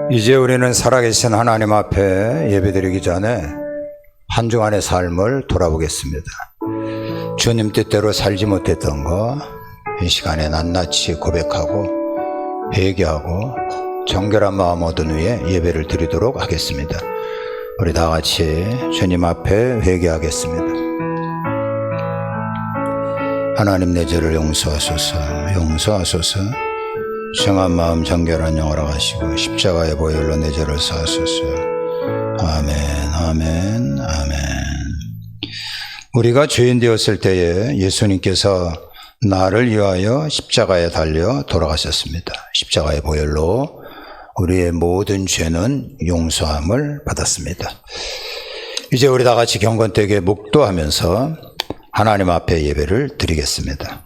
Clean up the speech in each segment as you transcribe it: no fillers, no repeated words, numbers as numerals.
이제 우리는 살아계신 하나님 앞에 예배드리기 전에 한 주간의 삶을 돌아보겠습니다. 주님 뜻대로 살지 못했던 거 이 시간에 낱낱이 고백하고 회개하고 정결한 마음 얻은 후에 예배를 드리도록 하겠습니다. 우리 다 같이 주님 앞에 회개하겠습니다. 하나님, 내 죄를 용서하소서. 용서하소서. 정한 마음 정결한 영으로 가시고 십자가의 보혈로 내 죄를 사하소서. 아멘, 아멘, 아멘. 우리가 죄인 되었을 때에 예수님께서 나를 위하여 십자가에 달려 돌아가셨습니다. 십자가의 보혈로 우리의 모든 죄는 용서함을 받았습니다. 이제 우리 다 같이 경건되게 묵도하면서 하나님 앞에 예배를 드리겠습니다.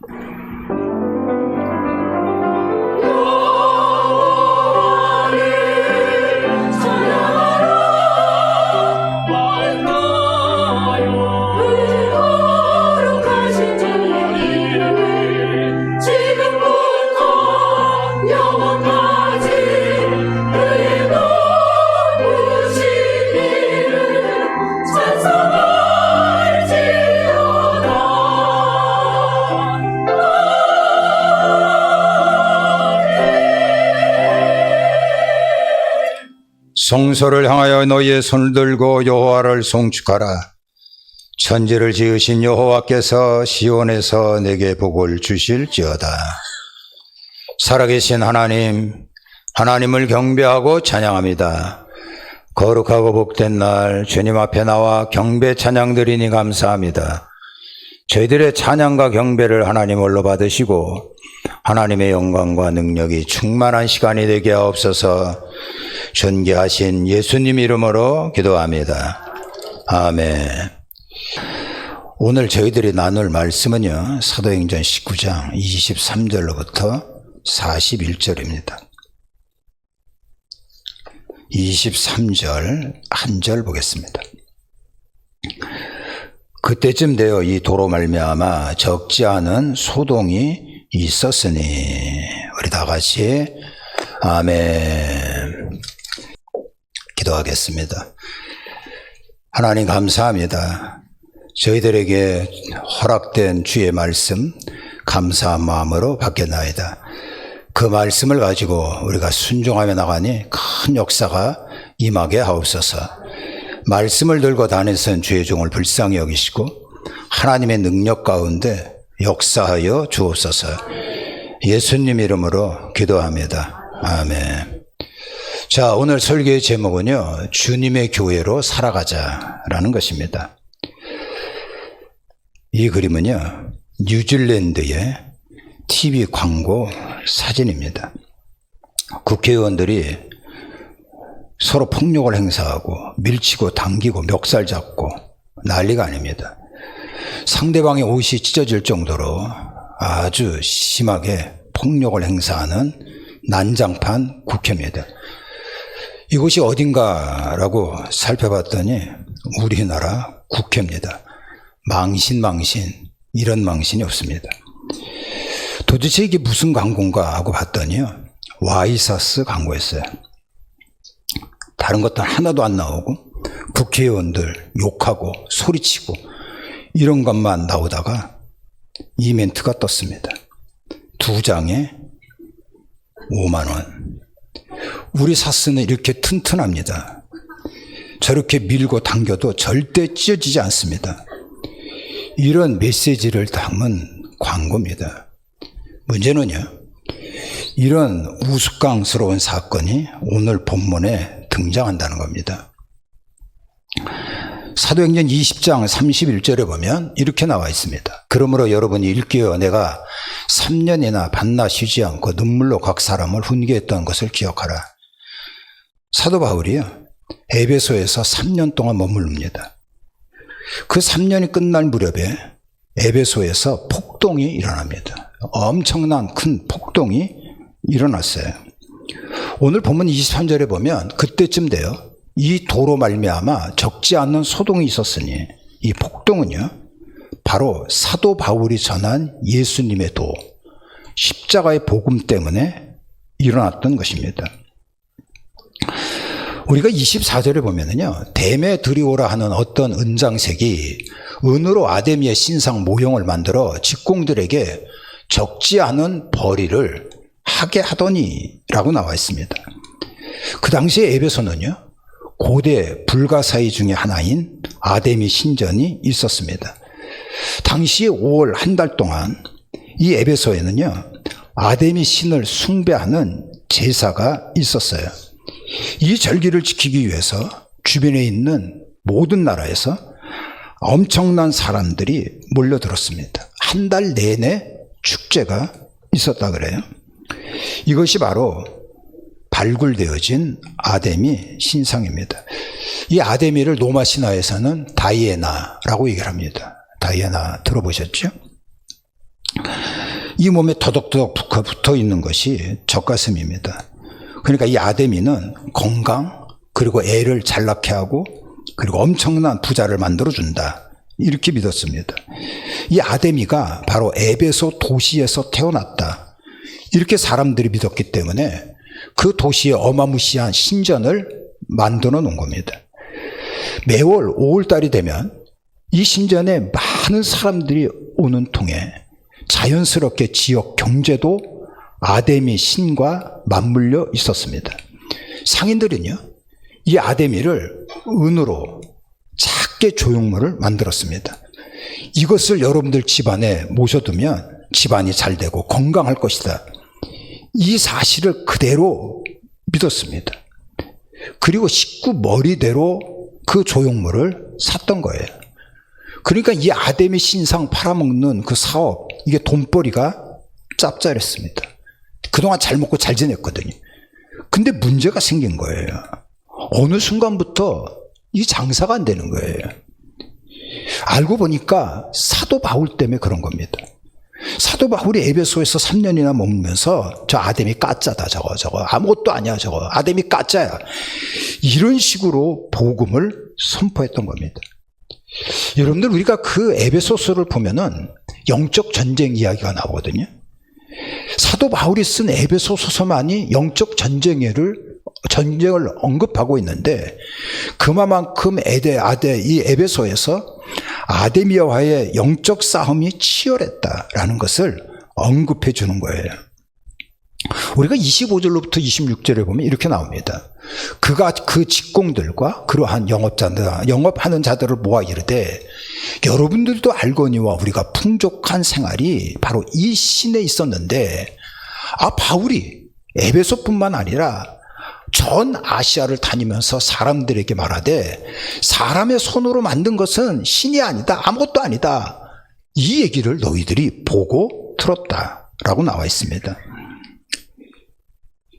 성소를 향하여 너희의 손을 들고 여호와를 송축하라. 천지를 지으신 여호와께서 시온에서 내게 복을 주실지어다. 살아계신 하나님, 하나님을 경배하고 찬양합니다. 거룩하고 복된 날 주님 앞에 나와 경배 찬양 드리니 감사합니다. 저희들의 찬양과 경배를 하나님 홀로 받으시고 하나님의 영광과 능력이 충만한 시간이 되게 하옵소서. 존귀하신 예수님 이름으로 기도합니다. 아멘. 오늘 저희들이 나눌 말씀은요, 사도행전 19장 23절로부터 41절입니다. 23절 한 절 보겠습니다. 그때쯤 되어 이 도로 말미암아 적지 않은 소동이 있었으니. 우리 다 같이 아멘. 기도하겠습니다. 하나님 감사합니다. 저희들에게 허락된 주의 말씀 감사한 마음으로 받겠나이다. 그 말씀을 가지고 우리가 순종하며 나가니 큰 역사가 임하게 하옵소서. 말씀을 들고 다니선 주의 종을 불쌍히 여기시고 하나님의 능력 가운데 역사하여 주옵소서. 예수님 이름으로 기도합니다. 아멘. 자, 오늘 설교의 제목은요, 주님의 교회로 살아가자라는 것입니다. 이 그림은요, 뉴질랜드의 TV 광고 사진입니다. 국회의원들이 서로 폭력을 행사하고 밀치고 당기고 멱살 잡고 난리가 아닙니다. 상대방의 옷이 찢어질 정도로 아주 심하게 폭력을 행사하는 난장판 국회입니다. 이곳이 어딘가라고 살펴봤더니 우리나라 국회입니다. 망신 이런 망신이 없습니다. 도대체 이게 무슨 광고인가 하고 봤더니요, 와이사스 광고였어요. 다른 것도 하나도 안 나오고 국회의원들 욕하고 소리치고 이런 것만 나오다가 이 멘트가 떴습니다. 2장에 5만 원. 우리 사스는 이렇게 튼튼합니다. 저렇게 밀고 당겨도 절대 찢어지지 않습니다. 이런 메시지를 담은 광고입니다. 문제는요, 이런 우스꽝스러운 사건이 오늘 본문에 등장한다는 겁니다. 사도행전 20장 31절에 보면 이렇게 나와 있습니다. 그러므로 여러분이 읽기에 내가 3년이나 밤낮 쉬지 않고 눈물로 각 사람을 훈계했던 것을 기억하라. 사도 바울이요, 에베소에서 3년 동안 머무릅니다. 그 3년이 끝날 무렵에 에베소에서 폭동이 일어납니다. 엄청난 큰 폭동이 일어났어요. 오늘 본문 23절에 보면 그때쯤 돼요. 이 도로 말미암아 적지 않는 소동이 있었으니, 이 폭동은요, 바로 사도 바울이 전한 예수님의 도, 십자가의 복음 때문에 일어났던 것입니다. 우리가 24절에 보면은요, 댐에 들이오라 하는 어떤 은장색이 은으로 아데미의 신상 모형을 만들어 직공들에게 적지 않은 벌이를 하게 하더니 라고 나와 있습니다. 그 당시에 에베소는요, 고대 불가사의 중에 하나인 아데미 신전이 있었습니다. 당시 5월 한 달 동안 이 에베소에는요, 아데미 신을 숭배하는 제사가 있었어요. 이 절기를 지키기 위해서 주변에 있는 모든 나라에서 엄청난 사람들이 몰려들었습니다. 한 달 내내 축제가 있었다 그래요. 이것이 바로 발굴되어진 아데미 신상입니다. 이 아데미를 로마 신화에서는 다이애나라고 얘기를 합니다. 다이애나 들어보셨죠? 이 몸에 더덕더덕 붙어 있는 것이 젖가슴입니다. 그러니까 이 아데미는 건강, 그리고 애를 잘 낳게 하고, 그리고 엄청난 부자를 만들어준다, 이렇게 믿었습니다. 이 아데미가 바로 에베소 도시에서 태어났다, 이렇게 사람들이 믿었기 때문에 그 도시에 어마무시한 신전을 만들어 놓은 겁니다. 매월 5월달이 되면 이 신전에 많은 사람들이 오는 통에 자연스럽게 지역 경제도 아데미 신과 맞물려 있었습니다. 상인들은요, 이 아데미를 은으로 작게 조형물을 만들었습니다. 이것을 여러분들 집안에 모셔두면 집안이 잘 되고 건강할 것이다, 이 사실을 그대로 믿었습니다. 그리고 식구 머리대로 그 조형물을 샀던 거예요. 그러니까 이 아데미 신상 팔아먹는 그 사업, 이게 돈벌이가 짭짤했습니다. 그동안 잘 먹고 잘 지냈거든요. 근데 문제가 생긴 거예요. 어느 순간부터 이 장사가 안 되는 거예요. 알고 보니까 사도 바울 때문에 그런 겁니다. 사도 바울이 에베소에서 3년이나 머물면서 저 아데미 가짜다, 저거 아무것도 아니야, 저거 아데미 가짜야, 이런 식으로 복음을 선포했던 겁니다. 여러분들, 우리가 그 에베소서를 보면은 영적 전쟁 이야기가 나오거든요. 사도 바울이 쓴 에베소서만이 영적 전쟁을 언급하고 있는데, 그만큼 이 에베소에서 아데미와의 영적 싸움이 치열했다라는 것을 언급해 주는 거예요. 우리가 25절로부터 26절에 보면 이렇게 나옵니다. 그가 그 직공들과 그러한 영업하는 자들을 모아 이르되, 여러분들도 알거니와 우리가 풍족한 생활이 바로 이 신에 있었는데, 바울이 에베소뿐만 아니라 전 아시아를 다니면서 사람들에게 말하되, 사람의 손으로 만든 것은 신이 아니다, 아무것도 아니다, 이 얘기를 너희들이 보고 들었다라고 나와 있습니다.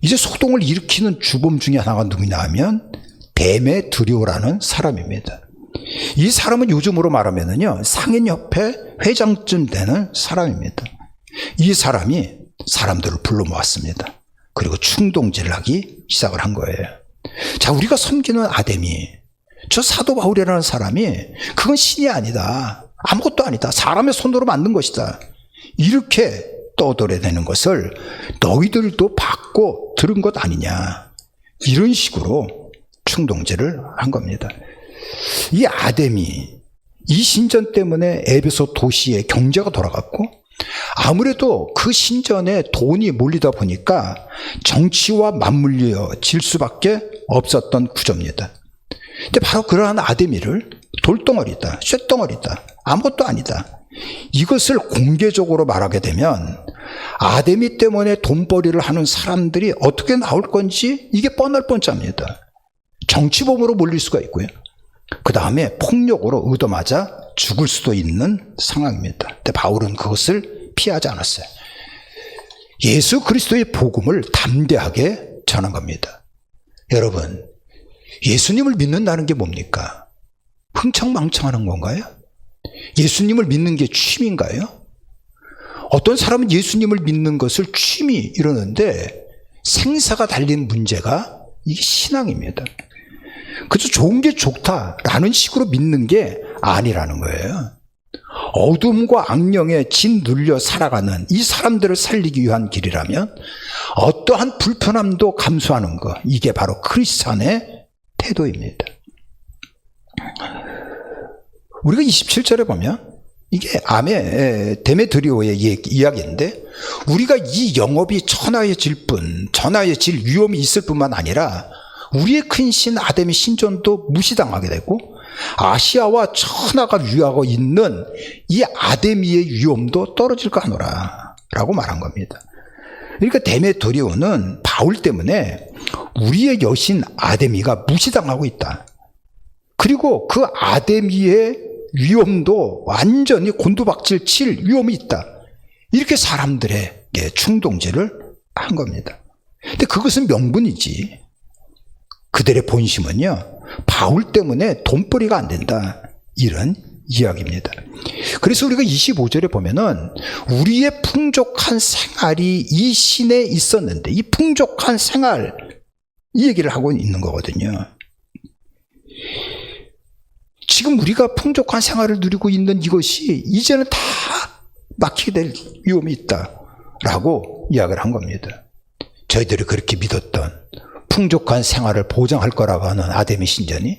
이제 소동을 일으키는 주범 중에 하나가 누구냐 하면 댐에 들이오라는 사람입니다. 이 사람은 요즘으로 말하면요, 상인협회 회장쯤 되는 사람입니다. 이 사람이 사람들을 불러 모았습니다. 그리고 충동질을 하기 시작을 한 거예요. 자, 우리가 섬기는 아데미, 저 사도 바울이라는 사람이 그건 신이 아니다, 아무것도 아니다, 사람의 손으로 만든 것이다, 이렇게 떠들어대는 것을 너희들도 받고 들은 것 아니냐, 이런 식으로 충동질을 한 겁니다. 이 아데미, 이 신전 때문에 에베소 도시의 경제가 돌아갔고, 아무래도 그 신전에 돈이 몰리다 보니까 정치와 맞물려질 수밖에 없었던 구조입니다. 근데 바로 그러한 아데미를 돌덩어리다, 쇳덩어리다, 아무것도 아니다, 이것을 공개적으로 말하게 되면 아데미 때문에 돈벌이를 하는 사람들이 어떻게 나올 건지 이게 뻔할 뻔합니다. 정치범으로 몰릴 수가 있고요, 그 다음에 폭력으로 얻어맞아 죽을 수도 있는 상황입니다. 근데 바울은 그것을 피하지 않았어요. 예수 그리스도의 복음을 담대하게 전한 겁니다. 여러분, 예수님을 믿는다는 게 뭡니까? 흥청망청하는 건가요? 예수님을 믿는 게 취미인가요? 어떤 사람은 예수님을 믿는 것을 취미 이러는데 생사가 달린 문제가 이게 신앙입니다. 그래서 좋은 게 좋다라는 식으로 믿는 게 아니라는 거예요. 어둠과 악령에 짓눌려 살아가는 이 사람들을 살리기 위한 길이라면 어떠한 불편함도 감수하는 것, 이게 바로 크리스찬의 태도입니다. 우리가 27절에 보면 이게 데메드리오의 이야기인데, 우리가 이 영업이 천하여질 위험이 있을 뿐만 아니라 우리의 큰 신 아데미 신전도 무시당하게 되고 아시아와 천하가 위하고 있는 이 아데미의 위험도 떨어질까 하노라 라고 말한 겁니다. 그러니까 데메드리오는 바울 때문에 우리의 여신 아데미가 무시당하고 있다. 그리고 그 아데미의 위험도 완전히 곤두박질 칠 위험이 있다. 이렇게 사람들에게 충동질을 한 겁니다. 근데 그것은 명분이지. 그들의 본심은요, 바울 때문에 돈벌이가 안 된다. 이런 이야기입니다. 그래서 우리가 25절에 보면은 우리의 풍족한 생활이 이 신에 있었는데, 이 풍족한 생활, 이 얘기를 하고 있는 거거든요. 지금 우리가 풍족한 생활을 누리고 있는 이것이 이제는 다 막히게 될 위험이 있다라고 이야기를 한 겁니다. 저희들이 그렇게 믿었던 풍족한 생활을 보장할 거라고 하는 아데미 신전이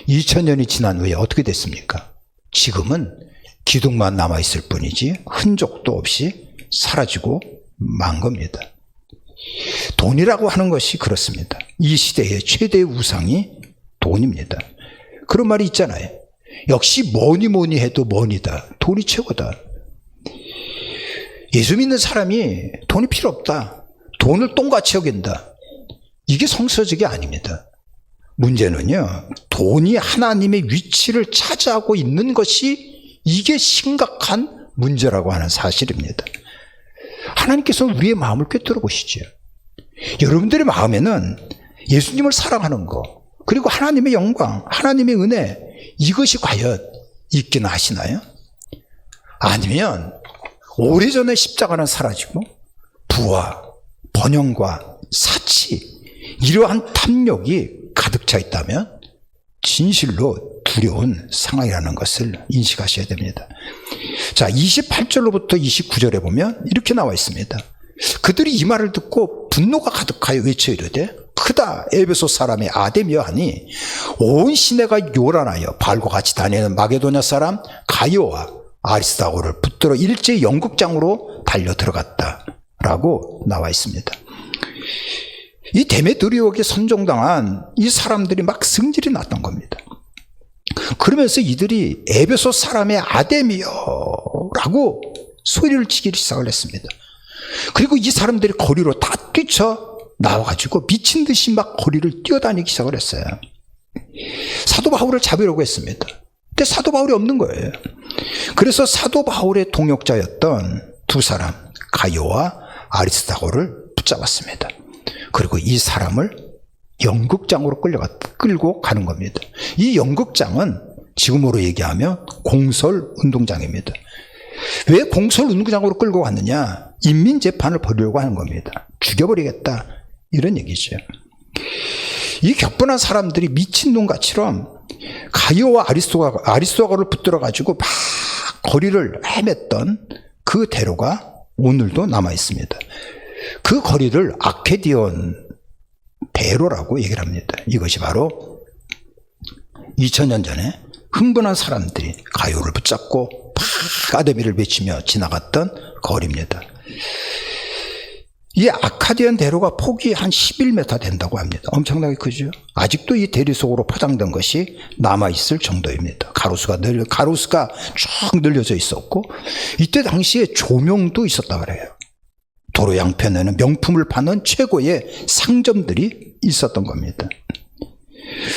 2000년이 지난 후에 어떻게 됐습니까? 지금은 기둥만 남아있을 뿐이지 흔적도 없이 사라지고 만 겁니다. 돈이라고 하는 것이 그렇습니다. 이 시대의 최대의 우상이 돈입니다. 그런 말이 있잖아요. 역시 뭐니 해도 머니다. 돈이 최고다. 예수 믿는 사람이 돈이 필요 없다. 돈을 똥같이 여긴다. 이게 성서적이 아닙니다. 문제는요, 돈이 하나님의 위치를 차지하고 있는 것이 이게 심각한 문제라고 하는 사실입니다. 하나님께서는 우리의 마음을 꿰뚫어 보시죠. 여러분들의 마음에는 예수님을 사랑하는 것, 그리고 하나님의 영광, 하나님의 은혜, 이것이 과연 있기는 하시나요? 아니면 오래전에 십자가는 사라지고 부와 번영과 사치, 이러한 탐욕이 가득 차 있다면 진실로 두려운 상황이라는 것을 인식하셔야 됩니다. 자, 28절로부터 29절에 보면 이렇게 나와 있습니다. 그들이 이 말을 듣고 분노가 가득하여 외쳐 이르되 크다 에베소 사람의 아데미여 하니 온 시내가 요란하여 바알과 같이 다니는 마게도냐 사람 가이오와 아리스다고를 붙들어 일제히 연극장으로 달려 들어갔다라고 나와 있습니다. 이 데메드리오에게 선종당한 이 사람들이 막 승질이 났던 겁니다. 그러면서 이들이 에베소 사람의 아데미여라고 소리를 치기 시작을 했습니다. 그리고 이 사람들이 거리로 다 뛰쳐 나와가지고 미친 듯이 막 거리를 뛰어다니기 시작을 했어요. 사도 바울을 잡으려고 했습니다. 근데 사도 바울이 없는 거예요. 그래서 사도 바울의 동역자였던 두 사람, 가이오와 아리스다고를 붙잡았습니다. 그리고 이 사람을 연극장으로 끌고 가는 겁니다. 이 연극장은 지금으로 얘기하면 공설운동장입니다. 왜 공설운동장으로 끌고 갔느냐? 인민재판을 벌이려고 하는 겁니다. 죽여버리겠다, 이런 얘기죠. 이 격분한 사람들이 미친놈같이럼 가이오와 아리스토가를 붙들어가지고 막 거리를 헤맸던 그 대로가 오늘도 남아있습니다. 그 거리를 아케디온 대로라고 얘기를 합니다. 이것이 바로 2000년 전에 흥분한 사람들이 가이오를 붙잡고 막 아데미를 외치며 지나갔던 거리입니다. 이 아카디언 대로가 폭이 한 11m 된다고 합니다. 엄청나게 크죠. 아직도 이 대리 속으로 포장된 것이 남아있을 정도입니다. 가로수가 쭉 늘려져 있었고, 이때 당시에 조명도 있었다 그래요. 도로 양편에는 명품을 파는 최고의 상점들이 있었던 겁니다.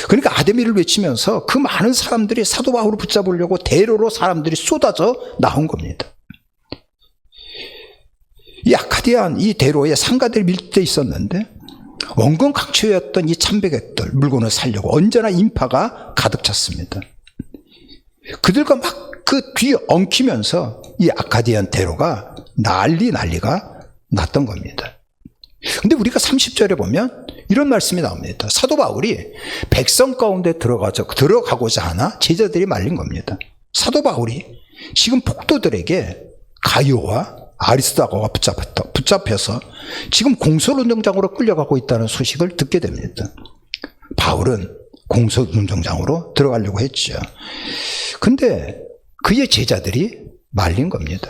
그러니까 아데미를 외치면서 그 많은 사람들이 사도 바울을 붙잡으려고 대로로 사람들이 쏟아져 나온 겁니다. 이 아카디안 이 대로에 상가들이 밀집돼 있었는데 원근 강초였던 이 참배객들 물건을 살려고 언제나 인파가 가득 찼습니다. 그들과 막 그 뒤 엉키면서 이 아카디안 대로가 난리가 났던 겁니다. 근데 우리가 30절에 보면 이런 말씀이 나옵니다. 사도 바울이 백성 가운데 들어가고자 하나 제자들이 말린 겁니다. 사도 바울이 지금 폭도들에게 가이오와 아리스다고가 붙잡혀서 지금 공설운동장으로 끌려가고 있다는 소식을 듣게 됩니다. 바울은 공설운동장으로 들어가려고 했죠. 근데 그의 제자들이 말린 겁니다.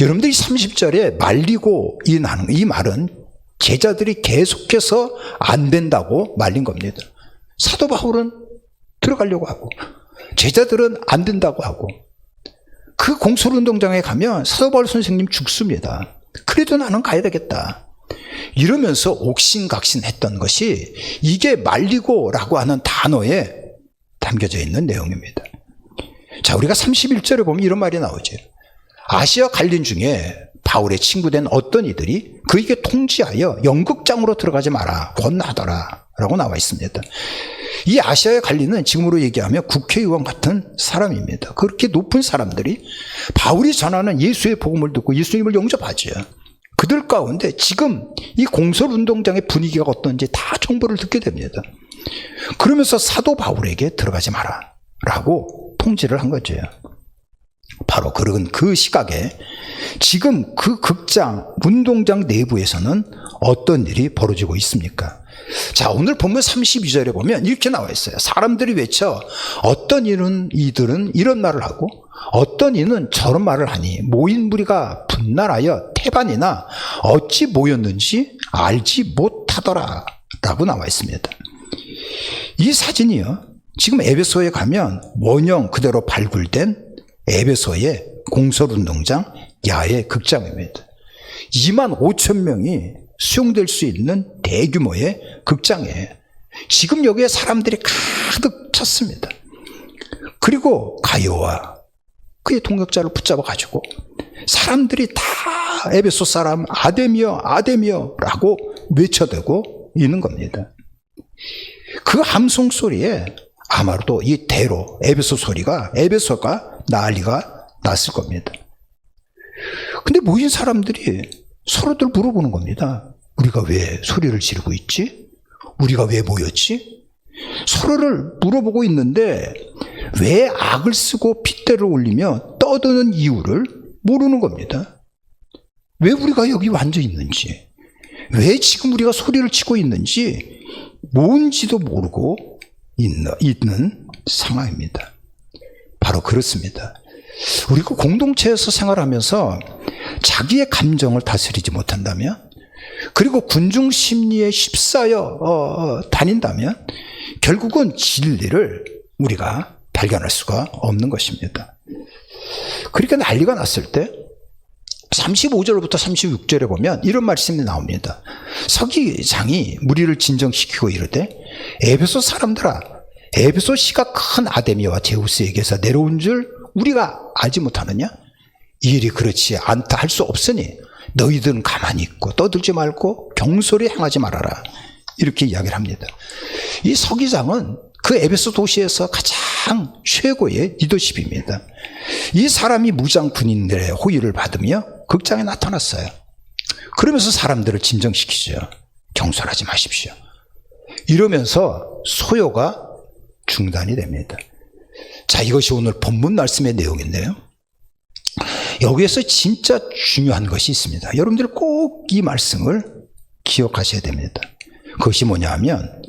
여러분들이 30절에 말리고 인하는 이 말은 제자들이 계속해서 안 된다고 말린 겁니다. 사도 바울은 들어가려고 하고 제자들은 안 된다고 하고 그 공설운동장에 가면 사도 바울 선생님 죽습니다. 그래도 나는 가야 되겠다. 이러면서 옥신각신했던 것이 이게 말리고라고 하는 단어에 담겨져 있는 내용입니다. 자, 우리가 31절에 보면 이런 말이 나오죠. 아시아 갈린 중에 바울의 친구된 어떤 이들이 그에게 통지하여 연극장으로 들어가지 마라 권하더라 라고 나와 있습니다. 이 아시아의 갈리는 지금으로 얘기하면 국회의원 같은 사람입니다. 그렇게 높은 사람들이 바울이 전하는 예수의 복음을 듣고 예수님을 영접하죠. 그들 가운데 지금 이 공설운동장의 분위기가 어떤지 다 정보를 듣게 됩니다. 그러면서 사도 바울에게 들어가지 마라 라고 통지를 한 거죠. 바로 그런 그 시각에 지금 그 극장, 운동장 내부에서는 어떤 일이 벌어지고 있습니까? 자, 오늘 본문 32절에 보면 이렇게 나와 있어요. 사람들이 외쳐 어떤 이들은 이런 말을 하고 어떤 이는 저런 말을 하니 모인 무리가 분날하여 태반이나 어찌 모였는지 알지 못하더라 라고 나와 있습니다. 이 사진이요, 지금 에베소에 가면 원형 그대로 발굴된 에베소의 공설운동장 야외 극장입니다. 2만 5천 명이 수용될 수 있는 대규모의 극장이에요. 지금 여기에 사람들이 가득 찼습니다. 그리고 가요와 그의 동역자를 붙잡아 가지고 사람들이 다 에베소 사람 아데미여 아데미여 라고 외쳐대고 있는 겁니다. 그 함성 소리에 아마도 이 대로 에베소가 난리가 났을 겁니다. 근데 모인 사람들이 서로들 물어보는 겁니다. 우리가 왜 소리를 지르고 있지? 우리가 왜 모였지? 서로를 물어보고 있는데 왜 악을 쓰고 핏대를 올리며 떠드는 이유를 모르는 겁니다. 왜 우리가 여기 앉아 있는지, 왜 지금 우리가 소리를 치고 있는지 뭔지도 모르고 있는 상황입니다. 바로 그렇습니다. 우리가 공동체에서 생활하면서 자기의 감정을 다스리지 못한다면, 그리고 군중 심리에 휩싸여 다닌다면 결국은 진리를 우리가 발견할 수가 없는 것입니다. 그러니까 난리가 났을 때 35절부터 36절에 보면 이런 말씀이 나옵니다. 서기장이 무리를 진정시키고 이르되 에베소 사람들아, 에베소 시가 큰 아데미와 제우스에게서 내려온 줄 우리가 알지 못하느냐? 이 일이 그렇지 않다 할 수 없으니 너희들은 가만히 있고 떠들지 말고 경솔히 행하지 말아라. 이렇게 이야기를 합니다. 이 서기장은 그 에베소 도시에서 가장 최고의 리더십입니다. 이 사람이 무장 군인들의 호의를 받으며 극장에 나타났어요. 그러면서 사람들을 진정시키죠. 경솔하지 마십시오. 이러면서 소요가 중단이 됩니다. 자, 이것이 오늘 본문 말씀의 내용인데요. 여기에서 진짜 중요한 것이 있습니다. 여러분들 꼭 이 말씀을 기억하셔야 됩니다. 그것이 뭐냐 하면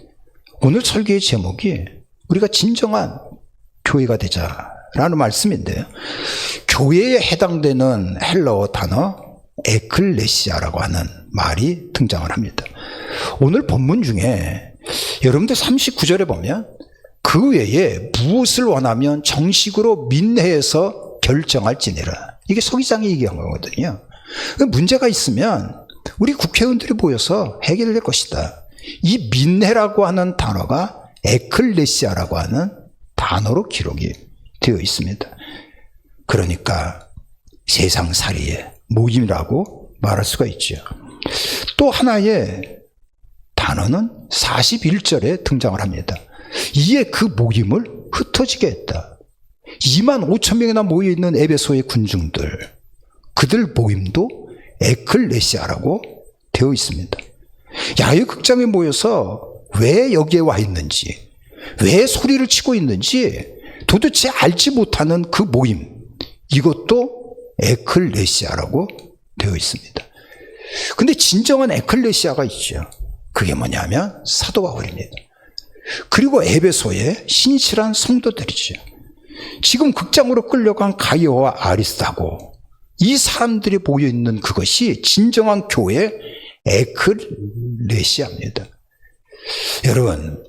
오늘 설교의 제목이 우리가 진정한 교회가 되자라는 말씀인데요. 교회에 해당되는 헬라어 단어 에클레시아라고 하는 말이 등장을 합니다. 오늘 본문 중에 여러분들 39절에 보면 그 외에 무엇을 원하면 정식으로 민회에서 결정할지니라. 이게 서기장이 얘기한 거거든요. 문제가 있으면 우리 국회의원들이 모여서 해결될 것이다. 이 민회라고 하는 단어가 에클레시아라고 하는 단어로 기록이 되어 있습니다. 그러니까 세상살이의 모임이라고 말할 수가 있죠. 또 하나의 단어는 41절에 등장을 합니다. 이에 그 모임을 흩어지게 했다. 2만 5천 명이나 모여있는 에베소의 군중들, 그들 모임도 에클레시아라고 되어 있습니다. 야외 극장에 모여서 왜 여기에 와 있는지, 왜 소리를 치고 있는지 도대체 알지 못하는 그 모임, 이것도 에클레시아라고 되어 있습니다. 근데 진정한 에클레시아가 있죠. 그게 뭐냐면 사도 바울입니다. 그리고 에베소의 신실한 성도들이죠. 지금 극장으로 끌려간 가이오와 아리스다고 이 사람들이 모여있는 그것이 진정한 교회 에클레시아입니다. 여러분,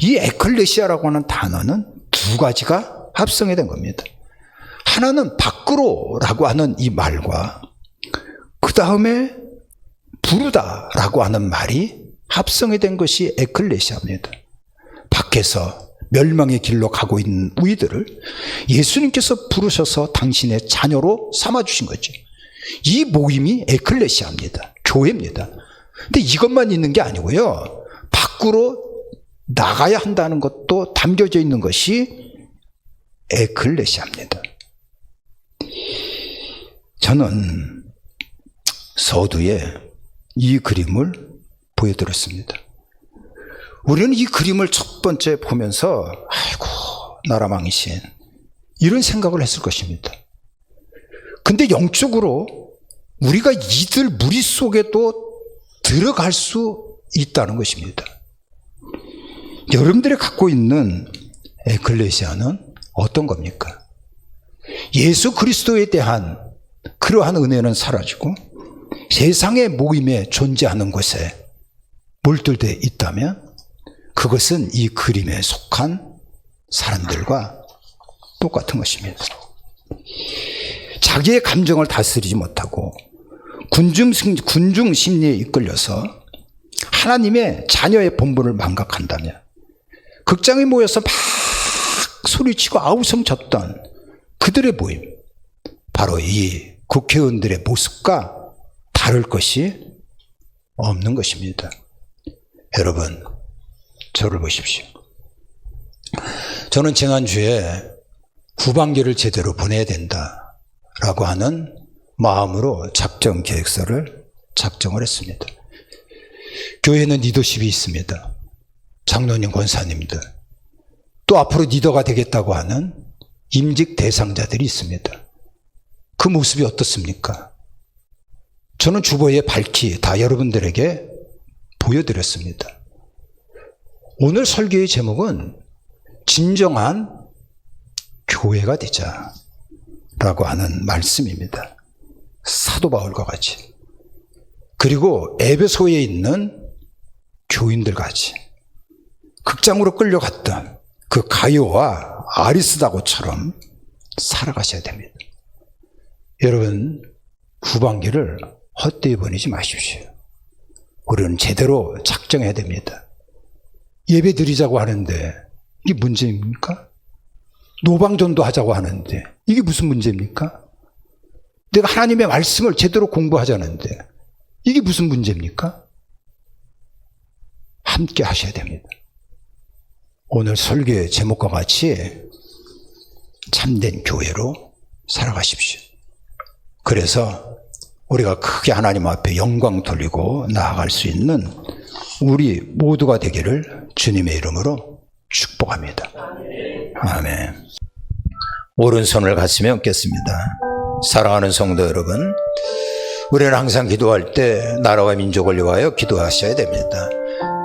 이 에클레시아라고 하는 단어는 두 가지가 합성이 된 겁니다. 하나는 밖으로라고 하는 이 말과 그 다음에 부르다라고 하는 말이 합성이 된 것이 에클레시아입니다. 밖에서 멸망의 길로 가고 있는 우리들을 예수님께서 부르셔서 당신의 자녀로 삼아주신 거죠. 이 모임이 에클레시아입니다. 교회입니다. 근데 이것만 있는 게 아니고요. 밖으로 나가야 한다는 것도 담겨져 있는 것이 에클레시아입니다. 저는 서두에 이 그림을 보여드렸습니다. 우리는 이 그림을 첫 번째 보면서 아이고 나라 망신 이런 생각을 했을 것입니다. 근데 영적으로 우리가 이들 무리 속에도 들어갈 수 있다는 것입니다. 여러분들이 갖고 있는 에클레시아는 어떤 겁니까? 예수 그리스도에 대한 그러한 은혜는 사라지고 세상의 모임에 존재하는 것에 몰두되어 있다면 그것은 이 그림에 속한 사람들과 똑같은 것입니다. 자기의 감정을 다스리지 못하고 군중 심리에 이끌려서 하나님의 자녀의 본분을 망각한다면 극장에 모여서 막 소리치고 아우성 쳤던 그들의 모임, 바로 이 국회의원들의 모습과 다를 것이 없는 것입니다. 여러분, 저를 보십시오. 저는 지난주에 후반기를 제대로 보내야 된다라고 하는 마음으로 작전 계획서를 작성을 했습니다. 교회는 리더십이 있습니다. 장로님, 권사님들, 또 앞으로 리더가 되겠다고 하는 임직 대상자들이 있습니다. 그 모습이 어떻습니까? 저는 주보에 밝히 다 여러분들에게 보여드렸습니다. 오늘 설교의 제목은 진정한 교회가 되자라고 하는 말씀입니다. 사도 바울과 같이, 그리고 에베소에 있는 교인들 같이 극장으로 끌려갔던 그 가이오와 아리스다고처럼 살아가셔야 됩니다. 여러분, 후반기를 헛되이 보내지 마십시오. 우리는 제대로 작정해야 됩니다. 예배 드리자고 하는데 이게 문제입니까? 노방전도 하자고 하는데 이게 무슨 문제입니까? 내가 하나님의 말씀을 제대로 공부하자는데 이게 무슨 문제입니까? 함께 하셔야 됩니다. 오늘 설교의 제목과 같이 참된 교회로 살아가십시오. 그래서 우리가 크게 하나님 앞에 영광 돌리고 나아갈 수 있는 우리 모두가 되기를 주님의 이름으로 축복합니다. 아멘. 오른손을 가슴에 얹겠습니다. 사랑하는 성도 여러분, 우리는 항상 기도할 때 나라와 민족을 위하여 기도하셔야 됩니다.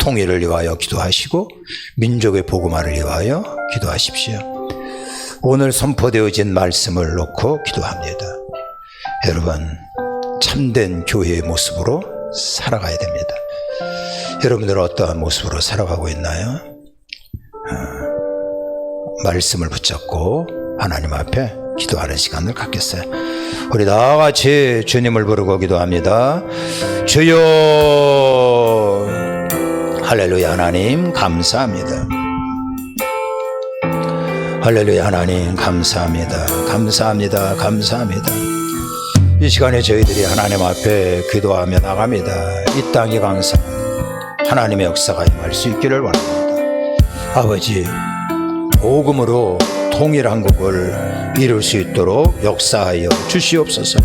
통일을 위하여 기도하시고 민족의 복음화를 위하여 기도하십시오. 오늘 선포되어진 말씀을 놓고 기도합니다. 여러분, 참된 교회의 모습으로 살아가야 됩니다. 여러분들은 어떠한 모습으로 살아가고 있나요? 말씀을 붙잡고 하나님 앞에 기도하는 시간을 갖겠어요. 우리 다 같이 주님을 부르고 기도합니다. 주여, 할렐루야. 하나님 감사합니다. 할렐루야. 하나님 감사합니다. 감사합니다. 감사합니다. 이 시간에 저희들이 하나님 앞에 기도하며 나갑니다. 이 땅이 강사 하나님의 역사가 임할 수 있기를 원합니다. 아버지, 복음으로 통일한국을 이룰 수 있도록 역사하여 주시옵소서.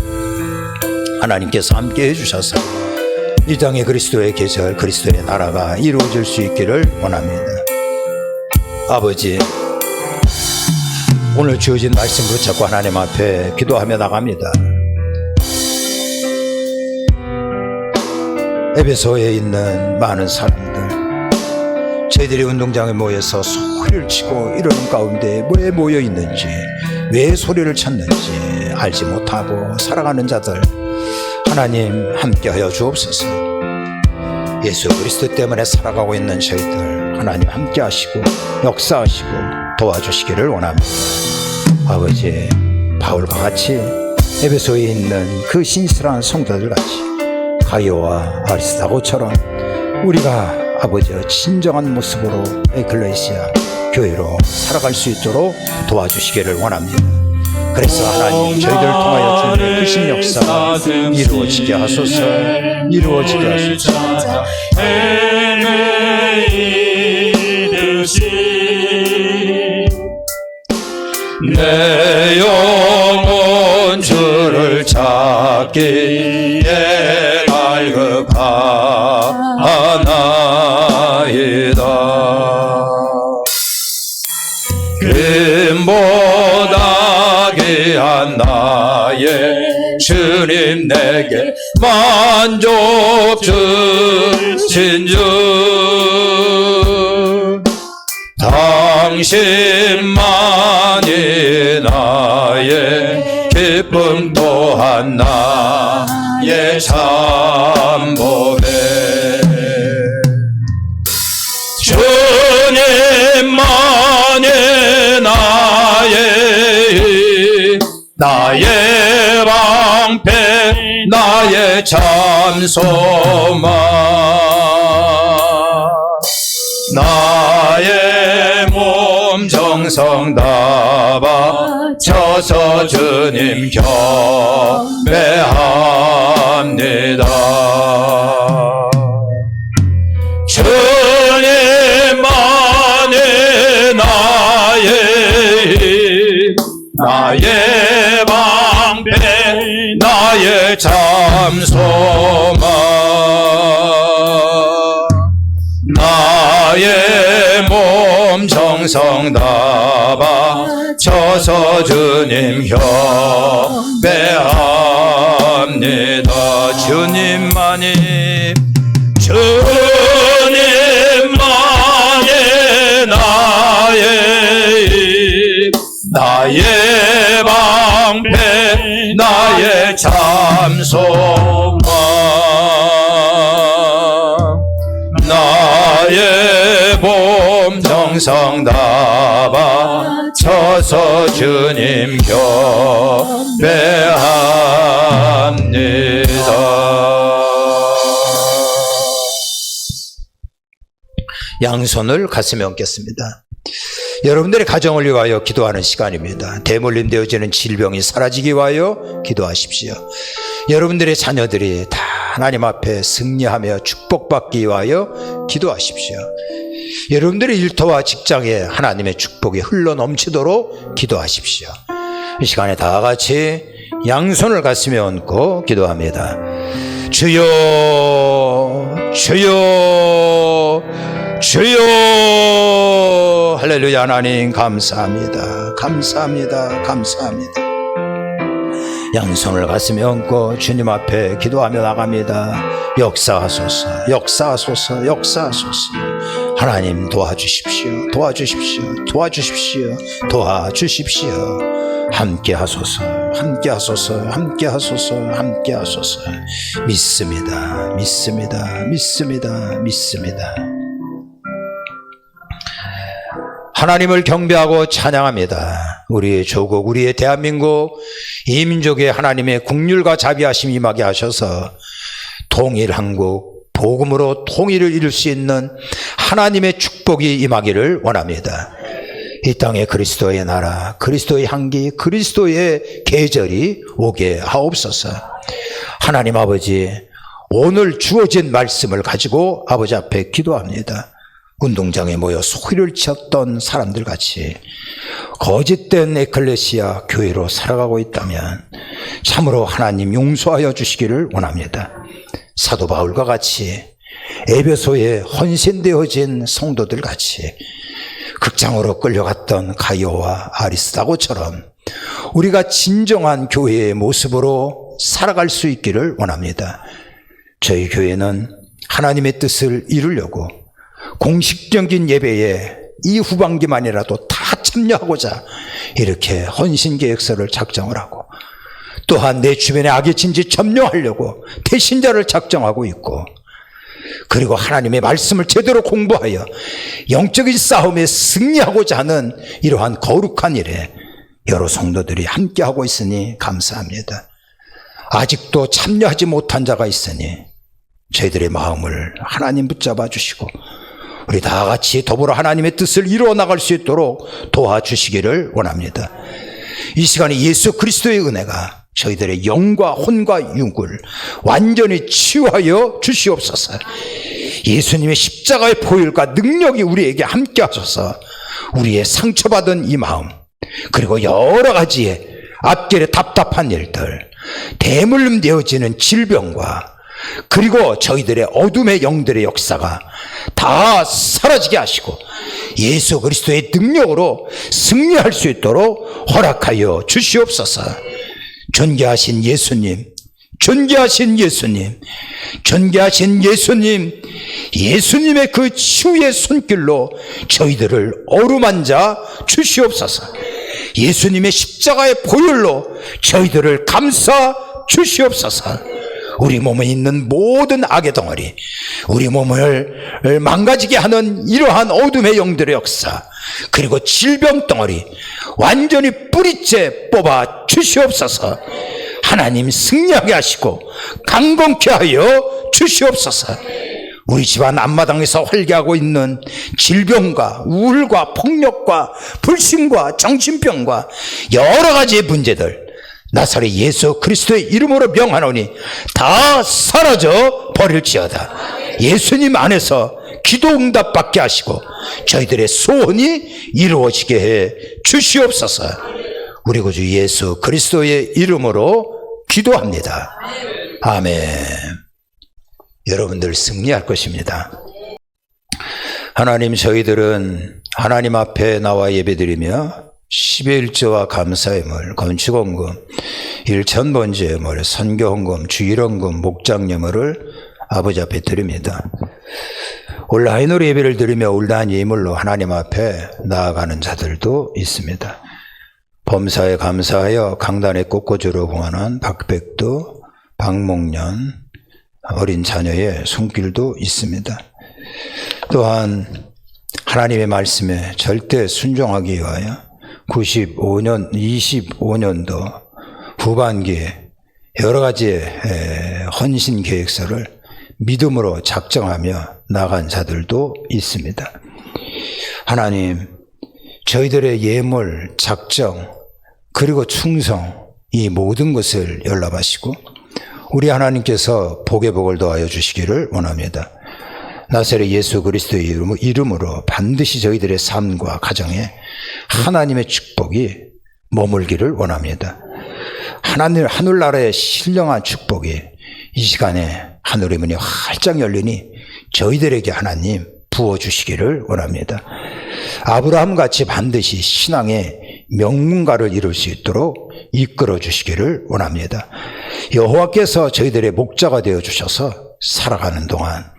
하나님께서 함께 해주셔서 이 땅에 그리스도의 계절, 그리스도의 나라가 이루어질 수 있기를 원합니다. 아버지, 오늘 주어진 말씀 붙잡고 하나님 앞에 기도하며 나갑니다. 에베소에 있는 많은 사람들, 저희들이 운동장에 모여서 소리를 치고 이러는 가운데 왜 모여 있는지, 왜 소리를 쳤는지 알지 못하고 살아가는 자들, 하나님 함께하여 주옵소서. 예수 그리스도 때문에 살아가고 있는 저희들 하나님 함께하시고 역사하시고 도와주시기를 원합니다. 아버지, 바울과 같이 에베소에 있는 그 신실한 성도들 같이 가이오와 아리스다고처럼 우리가 아버지의 진정한 모습으로 에클레시아 교회로 살아갈 수 있도록 도와주시기를 원합니다. 그래서 하나님, 저희들을 통하여 주님의 크신 역사가 이루어지게 하소서. 이루어지게 하소서. 내 영혼 주를 찾기에 갈급하나이다. 금보다 귀한 나의 주님, 내게 만족 주신 주, 당신만이 나의 기쁨 또한 나의 참복에, 주님만이 나의 방패, 나의 참소망, 나의 몸 정성 다 바쳐서 주님 경배합니다. 주님만이 나의 방패, 나의 참소망, 나의 몸 정성 다 바쳐서 주님 경배합니다. 주님만이 나의 방패, 나의 참소망, 나의 몸 정성 다 바쳐서 주님 경배합니다. 양손을 가슴에 얹겠습니다. 여러분들의 가정을 위하여 기도하는 시간입니다. 대물림되어지는 질병이 사라지기 위하여 기도하십시오. 여러분들의 자녀들이 다 하나님 앞에 승리하며 축복받기 위하여 기도하십시오. 여러분들의 일터와 직장에 하나님의 축복이 흘러넘치도록 기도하십시오. 이 시간에 다 같이 양손을 가슴에 얹고 기도합니다. 주여, 주여, 주여. 할렐루야. 하나님 감사합니다. 감사합니다. 감사합니다. 양손을 가슴에 얹고 주님 앞에 기도하며 나갑니다. 역사하소서, 역사하소서, 역사하소서. 하나님 도와주십시오. 도와주십시오. 도와주십시오. 도와주십시오. 함께 하소서, 함께 하소서, 함께 하소서, 함께 하소서. 믿습니다. 믿습니다. 믿습니다. 믿습니다. 하나님을 경배하고 찬양합니다. 우리의 조국, 우리의 대한민국, 이 민족에 하나님의 긍휼과 자비하심이 임하게 하셔서 통일한국, 복음으로 통일을 이룰 수 있는 하나님의 축복이 임하기를 원합니다. 이 땅에 그리스도의 나라, 그리스도의 향기, 그리스도의 계절이 오게 하옵소서. 하나님 아버지, 오늘 주어진 말씀을 가지고 아버지 앞에 기도합니다. 운동장에 모여 소리를 쳤던 사람들 같이 거짓된 에클레시아 교회로 살아가고 있다면 참으로 하나님 용서하여 주시기를 원합니다. 사도 바울과 같이 에베소에 헌신되어진 성도들 같이 극장으로 끌려갔던 가이오와 아리스다고처럼 우리가 진정한 교회의 모습으로 살아갈 수 있기를 원합니다. 저희 교회는 하나님의 뜻을 이루려고 공식적인 예배에 이 후반기만이라도 다 참여하고자 이렇게 헌신계획서를 작성을 하고, 또한 내 주변에 악의 진지 점령하려고 대신자를 작정하고 있고, 그리고 하나님의 말씀을 제대로 공부하여 영적인 싸움에 승리하고자 하는 이러한 거룩한 일에 여러 성도들이 함께하고 있으니 감사합니다. 아직도 참여하지 못한 자가 있으니 저희들의 마음을 하나님 붙잡아 주시고 우리 다 같이 더불어 하나님의 뜻을 이루어 나갈 수 있도록 도와주시기를 원합니다. 이 시간에 예수 그리스도의 은혜가 저희들의 영과 혼과 육을 완전히 치유하여 주시옵소서. 예수님의 십자가의 보혈과 능력이 우리에게 함께 하셔서 우리의 상처받은 이 마음, 그리고 여러 가지의 앞길에 답답한 일들, 대물림되어지는 질병과 그리고 저희들의 어둠의 영들의 역사가 다 사라지게 하시고 예수 그리스도의 능력으로 승리할 수 있도록 허락하여 주시옵소서. 존귀하신 예수님, 존귀하신 예수님, 존귀하신 예수님, 예수님의 그 치유의 손길로 저희들을 어루만져 주시옵소서. 예수님의 십자가의 보혈로 저희들을 감싸 주시옵소서. 우리 몸에 있는 모든 악의 덩어리, 우리 몸을 망가지게 하는 이러한 어둠의 영들의 역사, 그리고 질병 덩어리 완전히 뿌리째 뽑아 주시옵소서. 하나님 승리하게 하시고 강건케 하여 주시옵소서. 우리 집안 앞마당에서 활개하고 있는 질병과 우울과 폭력과 불신과 정신병과 여러 가지의 문제들, 나사렛 예수 그리스도의 이름으로 명하노니 다 사라져 버릴지어다. 예수님 안에서 기도 응답받게 하시고 저희들의 소원이 이루어지게 해 주시옵소서. 우리 구주 예수 그리스도의 이름으로 기도합니다. 아멘. 여러분들 승리할 것입니다. 하나님, 저희들은 하나님 앞에 나와 예배드리며 11조와 감사의물, 건축원금, 일천번제물, 선교헌금, 주일헌금, 목장예물을 아버지 앞에 드립니다. 온라인으로 예배를 드리며 온라인 예물로 하나님 앞에 나아가는 자들도 있습니다. 범사에 감사하여 강단에 꽃꽂이로 공헌한 박백두, 박목련, 어린 자녀의 손길도 있습니다. 또한 하나님의 말씀에 절대 순종하기 위하여 25년도 후반기에 여러 가지의 헌신 계획서를 믿음으로 작정하며 나간 자들도 있습니다. 하나님, 저희들의 예물, 작정, 그리고 충성, 이 모든 것을 연락하시고 우리 하나님께서 복의 복을 더하여 주시기를 원합니다. 나사렛 예수 그리스도의 이름으로 반드시 저희들의 삶과 가정에 하나님의 축복이 머물기를 원합니다. 하늘나라의 신령한 축복이 이 시간에 하늘의 문이 활짝 열리니 저희들에게 하나님 부어주시기를 원합니다. 아브라함같이 반드시 신앙의 명문가를 이룰 수 있도록 이끌어 주시기를 원합니다. 여호와께서 저희들의 목자가 되어 주셔서 살아가는 동안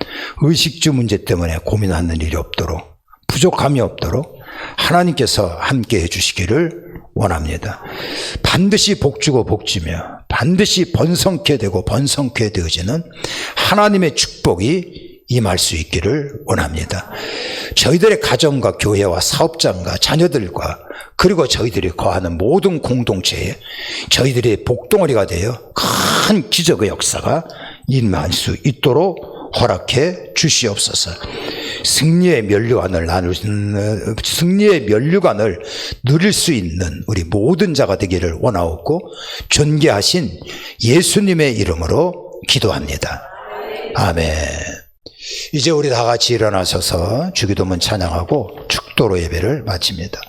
의식주 문제 때문에 고민하는 일이 없도록, 부족함이 없도록 하나님께서 함께 해주시기를 원합니다. 반드시 복주고 복주며 반드시 번성케 되고 번성케 되어지는 하나님의 축복이 임할 수 있기를 원합니다. 저희들의 가정과 교회와 사업장과 자녀들과 그리고 저희들이 거하는 모든 공동체에 저희들의 복덩어리가 되어 큰 기적의 역사가 임할 수 있도록 허락해 주시옵소서. 승리의 면류관을 누릴 수 있는 우리 모든 자가 되기를 원하옵고 존귀하신 예수님의 이름으로 기도합니다. 아멘. 이제 우리 다 같이 일어나셔서 주기도문 찬양하고 축도로 예배를 마칩니다.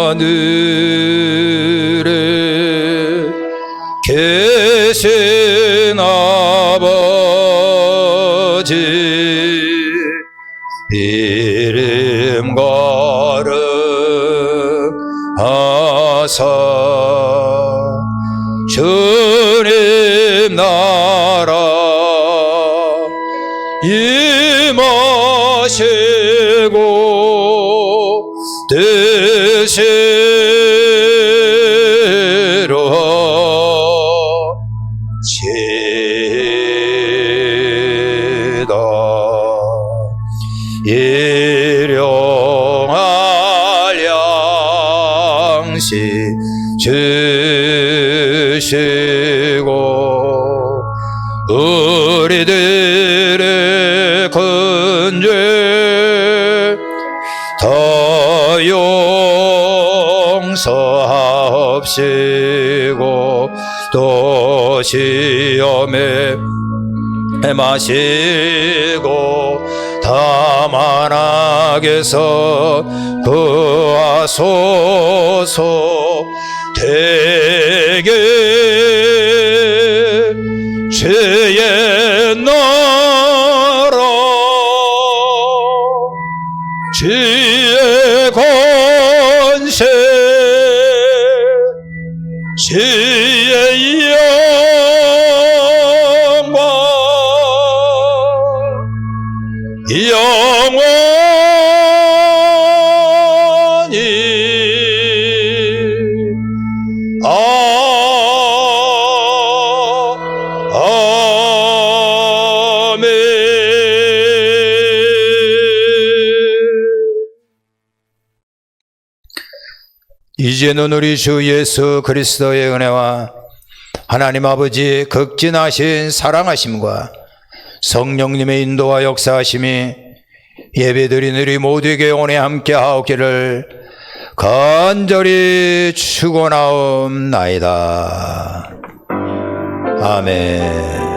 하늘에 계신 아버지 이름 거룩 하사 주님 나라 임하시고 뜻대로 지다 일용할 양식 주시고 우리들의 큰 죄 다 용서하옵시고 또 시험에 마시고 다만 악에서 구하소서. 대개 죄의 나라 지의 권세 지의 영광 아멘. 이제는 우리 주 예수 그리스도의 은혜와 하나님 아버지 극진하신 사랑하심과 성령님의 인도와 역사하심이 예배드린 우리 모두에게 오늘 함께 하옵기를 간절히 축원하옵나이다. 아멘.